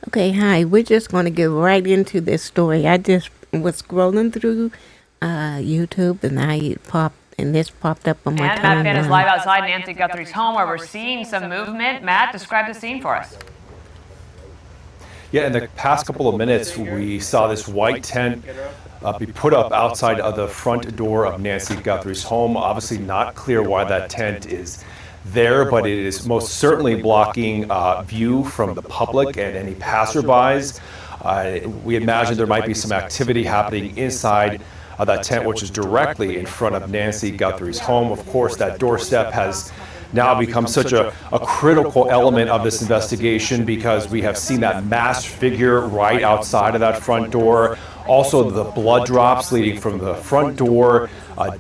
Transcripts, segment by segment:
Okay, hi. We're just going to get right into this story. I just was scrolling through YouTube, and this popped up on my And Matt Finn is timeline. live outside Nancy Guthrie's home where we're seeing some movement. Matt, describe the scene for us. Yeah, in the past couple of minutes, we saw this white tent be put up outside of the front door of Nancy Guthrie's home. Obviously not clear why that tent is there, but it is most certainly blocking view from the public and any passerbys. We imagine there might be some activity happening inside that tent, which is directly in front of Nancy Guthrie's home. Of course, that doorstep has now become such a critical element of this investigation because we have seen that masked figure right outside of that front door. Also, the blood drops leading from the front door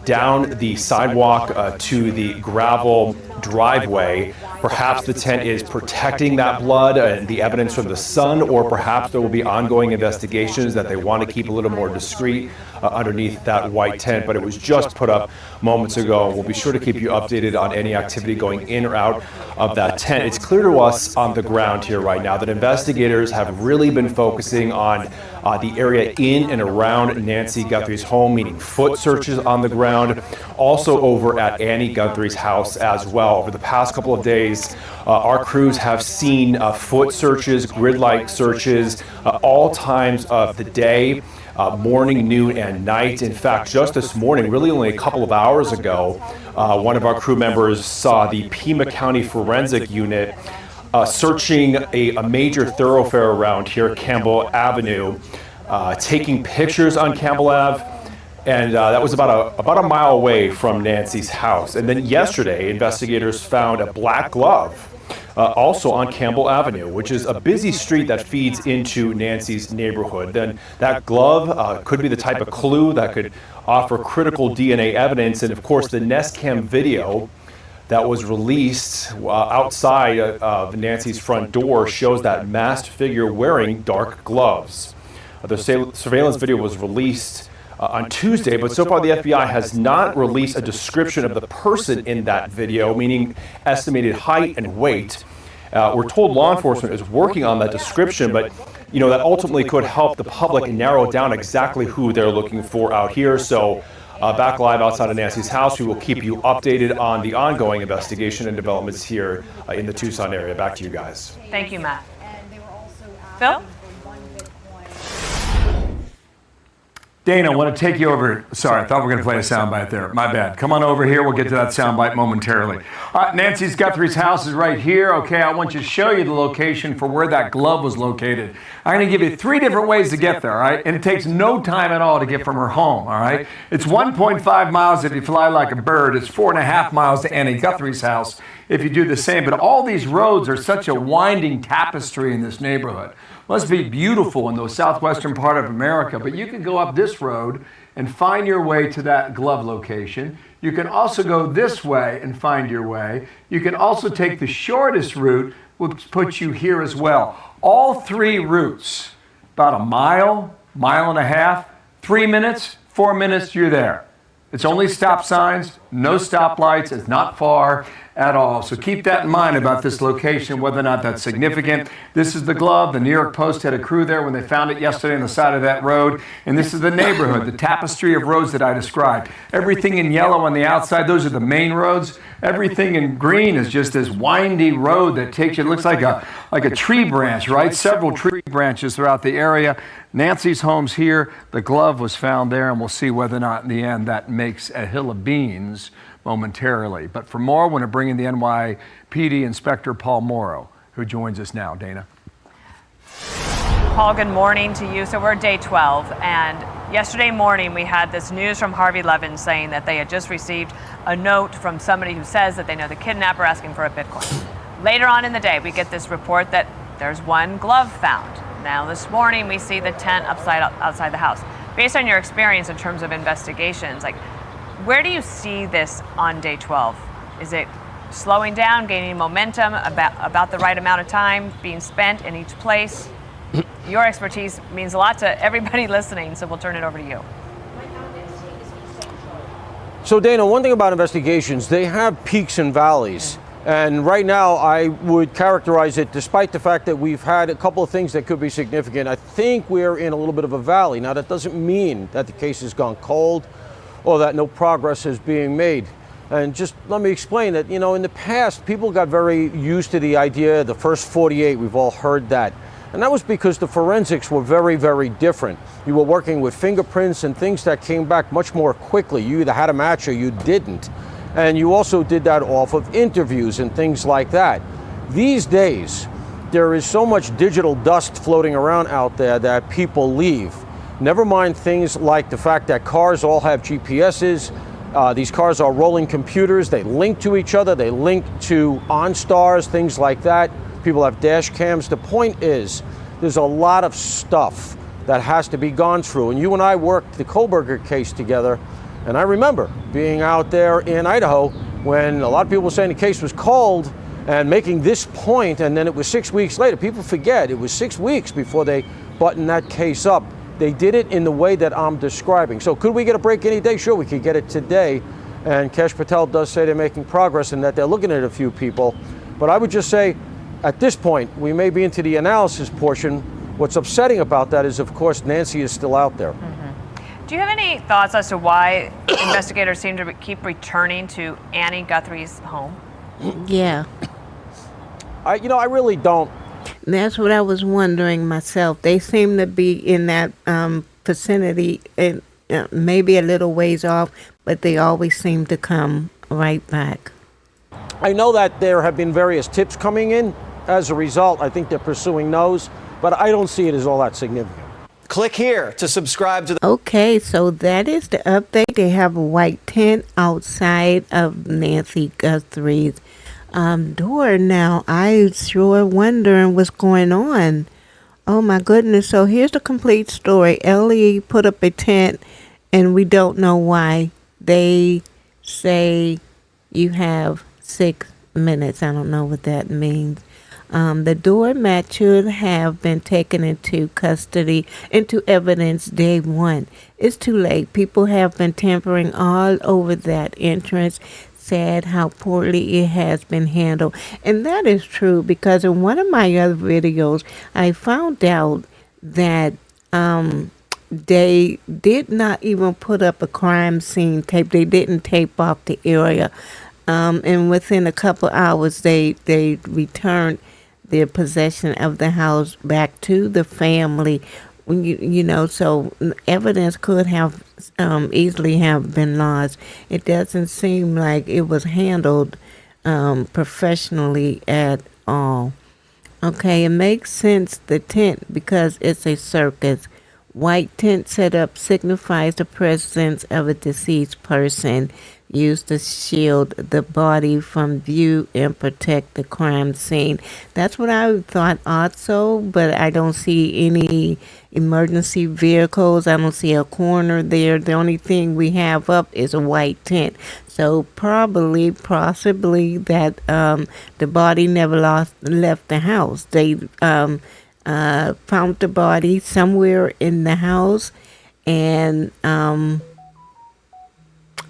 down the sidewalk to the gravel driveway. Perhaps the tent is protecting that blood and the evidence from the sun, or perhaps there will be ongoing investigations that they want to keep a little more discreet underneath that white tent. But it was just put up moments ago. We'll be sure to keep you updated on any activity going in or out of that tent. It's clear to us on the ground here right now that investigators have really been focusing on the area in and around Nancy Guthrie's home, meaning foot searches on the ground, also over at Annie Guthrie's house as well. Over the past couple of days, our crews have seen foot searches, grid-like searches, all times of the day, morning, noon, and night. In fact, just this morning, really only a couple of hours ago, one of our crew members saw the Pima County Forensic Unit searching a major thoroughfare around here, Campbell Avenue, taking pictures on Campbell Ave, and that was about a mile away from Nancy's house. And then yesterday, investigators found a black glove also on Campbell Avenue, which is a busy street that feeds into Nancy's neighborhood. Then that glove could be the type of clue that could offer critical DNA evidence. And of course, the Nest Cam video that was released outside of Nancy's front door shows that masked figure wearing dark gloves. The surveillance video was released on Tuesday, but so far the FBI has not released a description of the person in that video, meaning estimated height and weight. We're told law enforcement is working on that description, but that ultimately could help the public narrow down exactly who they're looking for out here. So back live outside of Nancy's house, we will keep you updated on the ongoing investigation and developments here in the Tucson area. Back to you guys. Thank you, Matt. Phil? Dana, I want to take you over. Sorry, I thought we were going to play a soundbite there. My bad. Come on over here. We'll get to that soundbite momentarily. Nancy's Guthrie's house is right here. Okay, I want you to show you the location for where that glove was located. I'm going to give you 3 different ways to get there, all right? And it takes no time at all to get from her home, all right? It's 1.5 miles if you fly like a bird. It's 4.5 miles to Annie Guthrie's house if you do the same. But all these roads are such a winding tapestry in this neighborhood. Must be beautiful in the southwestern part of America, but you can go up this road and find your way to that glove location. You can also go this way and find your way. You can also take the shortest route, which puts you here as well. All 3 routes, about a mile, mile and a half, 3 minutes, 4 minutes, you're there. It's only stop signs, no stoplights, it's not far at all. So keep that in mind about this location, whether or not that's significant. This is the glove. The New York Post had a crew there when they found it yesterday on the side of that road. And this is the neighborhood, the tapestry of roads that I described. Everything in yellow on the outside, those are the main roads. Everything in green is just this windy road that takes you, it looks like a tree branch, right? Several tree branches throughout the area. Nancy's home's here. The glove was found there, and we'll see whether or not in the end that makes a hill of beans momentarily. But for more, I want to bring in the NYPD Inspector Paul Morrow, who joins us now. Dana. Paul, good morning to you. So we're day 12, and yesterday morning we had this news from Harvey Levin saying that they had just received a note from somebody who says that they know the kidnapper asking for a Bitcoin. Later on in the day, we get this report that there's one glove found. Now this morning we see the tent outside the house. Based on your experience in terms of investigations, where do you see this on day 12? Is it slowing down, gaining momentum, about the right amount of time being spent in each place? Your expertise means a lot to everybody listening, so we'll turn it over to you. So Dana, one thing about investigations, they have peaks and valleys. And right now, I would characterize it, despite the fact that we've had a couple of things that could be significant, I think we're in a little bit of a valley. Now, that doesn't mean that the case has gone cold or that no progress is being made. And just let me explain that, in the past, people got very used to the idea, the first 48, we've all heard that. And that was because the forensics were very, very different. You were working with fingerprints and things that came back much more quickly. You either had a match or you didn't. And you also did that off of interviews and things like that. These days, there is so much digital dust floating around out there that people leave. Never mind things like the fact that cars all have GPSs. These cars are rolling computers. They link to each other. They link to OnStars, things like that. People have dash cams. The point is, there's a lot of stuff that has to be gone through. And you and I worked the Kohlberger case together. And I remember being out there in Idaho when a lot of people were saying the case was cold and making this point, and then it was 6 weeks later. People forget it was 6 weeks before they buttoned that case up. They did it in the way that I'm describing. So could we get a break any day? Sure, we could get it today. And Kesh Patel does say they're making progress and that they're looking at a few people. But I would just say, at this point, we may be into the analysis portion. What's upsetting about that is, of course, Nancy is still out there. Do you have any thoughts as to why investigators seem to keep returning to Annie Guthrie's home? Yeah. I really don't. That's what I was wondering myself. They seem to be in that vicinity, and maybe a little ways off, but they always seem to come right back. I know that there have been various tips coming in. As a result, I think they're pursuing those, but I don't see it as all that significant. Click here to subscribe to the... Okay, so that is the update. They have a white tent outside of Nancy Guthrie's door now. I sure wondering what's going on. Oh my goodness. So here's the complete story. Ellie put up a tent and we don't know why. They say you have 6 minutes. I don't know what that means. The doormat should have been taken into custody, into evidence day one. It's too late. People have been tampering all over that entrance. Sad how poorly it has been handled. And that is true because in one of my other videos, I found out that they did not even put up a crime scene tape. They didn't tape off the area. And within a couple hours, they returned their possession of the house back to the family. So evidence could have easily have been lost. It doesn't seem like it was handled professionally at all. Okay, it makes sense, the tent, because it's a circus. White tent setup signifies the presence of a deceased person, used to shield the body from view and protect the crime scene. That's what I thought also, but I don't see any emergency vehicles. I don't see a coroner there. The only thing we have up is a white tent. So possibly that the body never left the house. They found the body somewhere in the house, and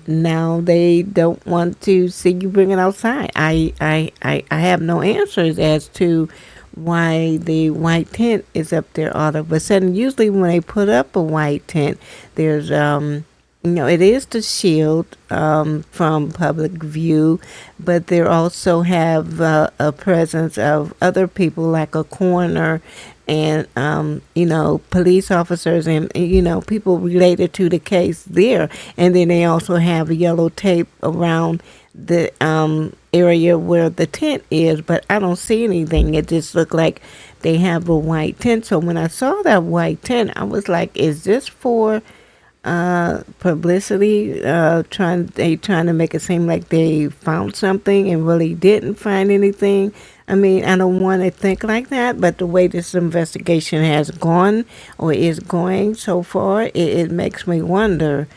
now they don't want to see you bring it outside. I have no answers as to why the white tent is up there all of a sudden. Usually when they put up a white tent, there's it is to shield from public view, but they also have a presence of other people like a coroner and police officers and people related to the case there. And then they also have a yellow tape around the area where the tent is, but I don't see anything. It just looked like they have a white tent. So when I saw that white tent, I was like, is this for publicity, trying to make it seem like they found something and really didn't find anything? I mean, I don't want to think like that, but the way this investigation has gone or is going so far, it makes me wonder.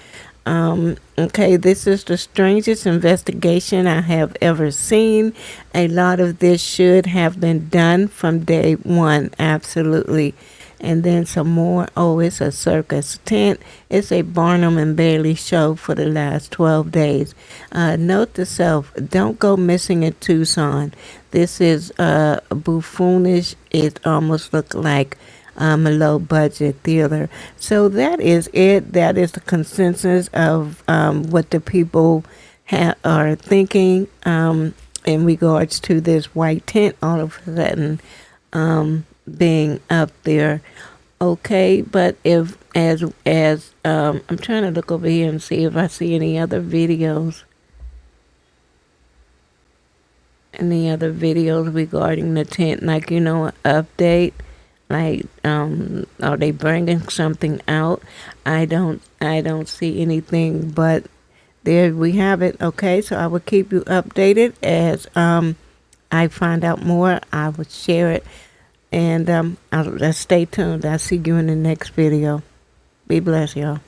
Okay, this is the strangest investigation I have ever seen. A lot of this should have been done from day one, absolutely. And then some more. Oh, it's a circus tent. It's a Barnum and Bailey show for the last 12 days. Note to self, don't go missing in Tucson. This is buffoonish. It almost looked like a low budget theater. So that is it. That is the consensus of what the people are thinking in regards to this white tent all of a sudden being up there. Okay, but if as I'm trying to look over here and see if I see any other videos. Any other videos regarding the tent, like update. Like, are they bringing something out? I don't see anything, but there we have it. Okay, so I will keep you updated as I find out more. I will share it, and stay tuned. I'll see you in the next video. Be blessed, y'all.